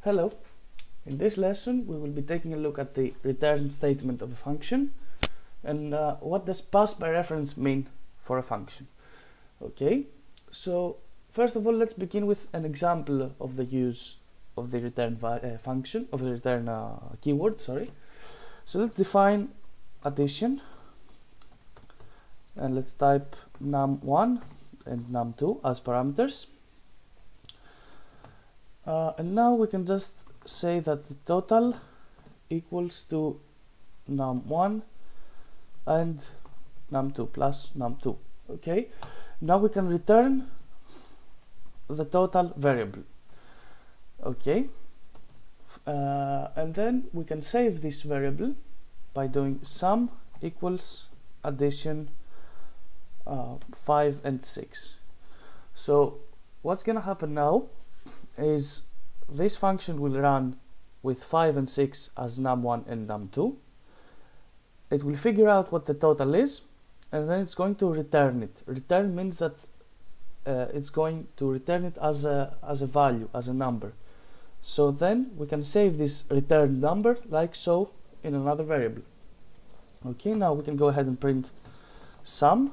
Hello, in this lesson we will be taking a look at the return statement of a function and what does pass by reference mean for a function. Okay, so first of all let's begin with an example of the use of the return function, of the return keyword, sorry. So let's define addition and let's type num1 and num2 as parameters. And now we can just say that the total equals to num1 and num2 plus num2. Okay, now we can return the total variable. Okay, and then we can save this variable by doing sum equals addition 5 and 6. So what's gonna happen now is this function will run with 5 and 6 as num1 and num2. It will figure out what the total is and then it's going to return it. Return means that it's going to return it as a value, as a number. So then we can save this returned number like so in another variable. Okay, now we can go ahead and print sum,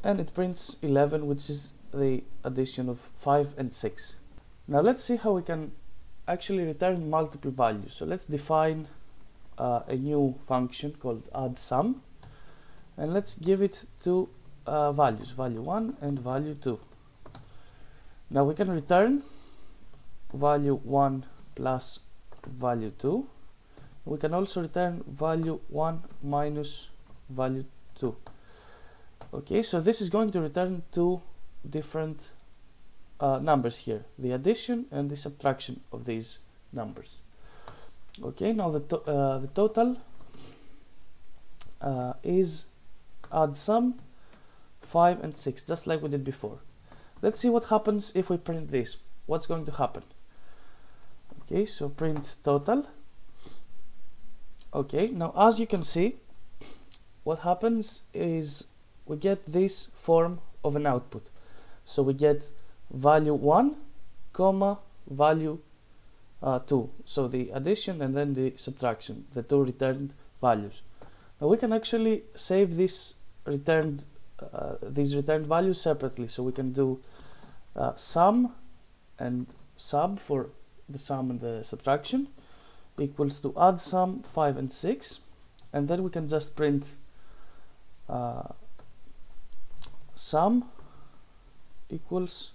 and it prints 11, which is the addition of 5 and 6. Now let's see how we can actually return multiple values. So let's define a new function called addSum, and let's give it two values, value 1 and value 2. Now we can return value 1 plus value 2. We can also return value 1 minus value 2. Okay, so this is going to return two different numbers here, the addition and the subtraction of these numbers. Okay, now the total is addSum 5 and 6, just like we did before. Let's see what happens if we print this. What's going to happen? Okay, so print total. Okay, now as you can see, what happens is we get this form of an output. So we get value 1 comma value 2, so the addition and then the subtraction, the two returned values. Now we can actually save this returned these returned values separately, so we can do sum and sub for the sum and the subtraction equals to addSum 5 and 6, and then we can just print sum equals,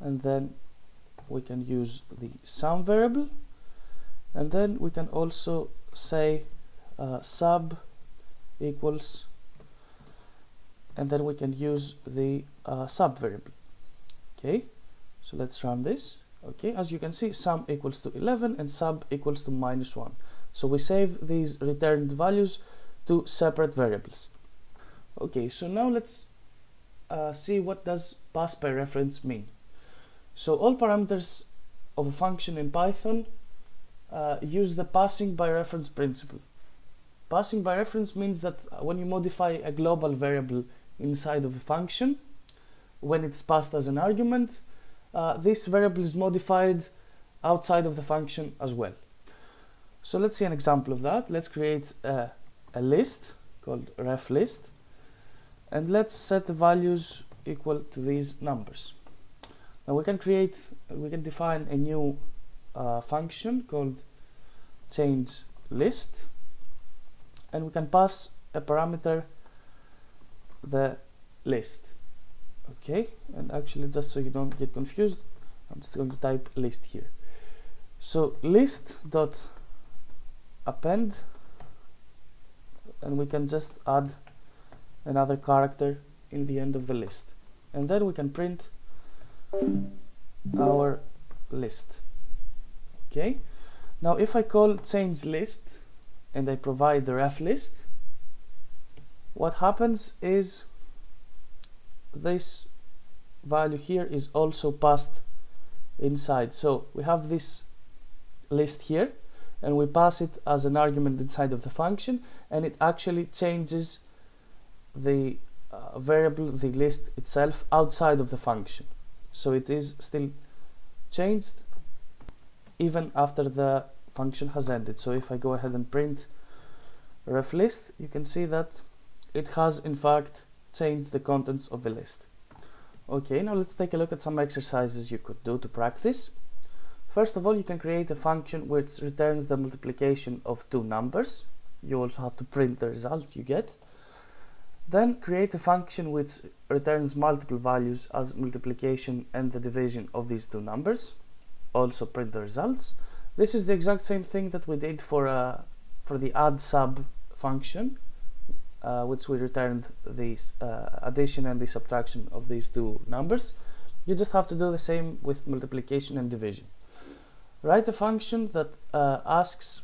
and then we can use the sum variable, and then we can also say sub equals, and then we can use the sub variable. Okay, so let's run this. Okay, as you can see, sum equals to 11 and sub equals to -1. So we save these returned values to separate variables. Okay, so now let's see what does pass by reference mean. So all parameters of a function in Python use the passing by reference principle. Passing by reference means that when you modify a global variable inside of a function, when it's passed as an argument, this variable is modified outside of the function as well. So let's see an example of that. Let's create a list called refList, and let's set the values equal to these numbers. Now we can define a new function called changeList, and we can pass a parameter, the list. Okay, and actually, just so you don't get confused, I'm just going to type list here. So list dot append, and we can just add another character in the end of the list, and then we can print our list. Okay, now if I call changeList and I provide the refList, what happens is this value here is also passed inside. So we have this list here and we pass it as an argument inside of the function, and it actually changes the variable, the list itself, outside of the function. So it is still changed even after the function has ended. So if I go ahead and print ref list, you can see that it has in fact changed the contents of the list. Okay, now let's take a look at some exercises you could do to practice. First of all, you can create a function which returns the multiplication of two numbers. You also have to print the result you get. Then create a function which returns multiple values as multiplication and the division of these two numbers. Also print the results. This is the exact same thing that we did for the add sub function, which we returned the addition and the subtraction of these two numbers. You just have to do the same with multiplication and division. Write a function that asks,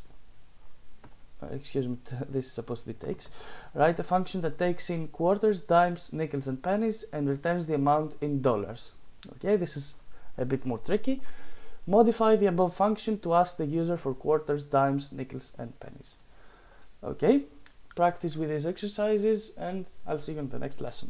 excuse me, this is supposed to be takes. Write a function that takes in quarters, dimes, nickels and pennies and returns the amount in dollars. Okay, this is a bit more tricky. Modify the above function to ask the user for quarters, dimes, nickels and pennies. Okay, practice with these exercises and I'll see you in the next lesson.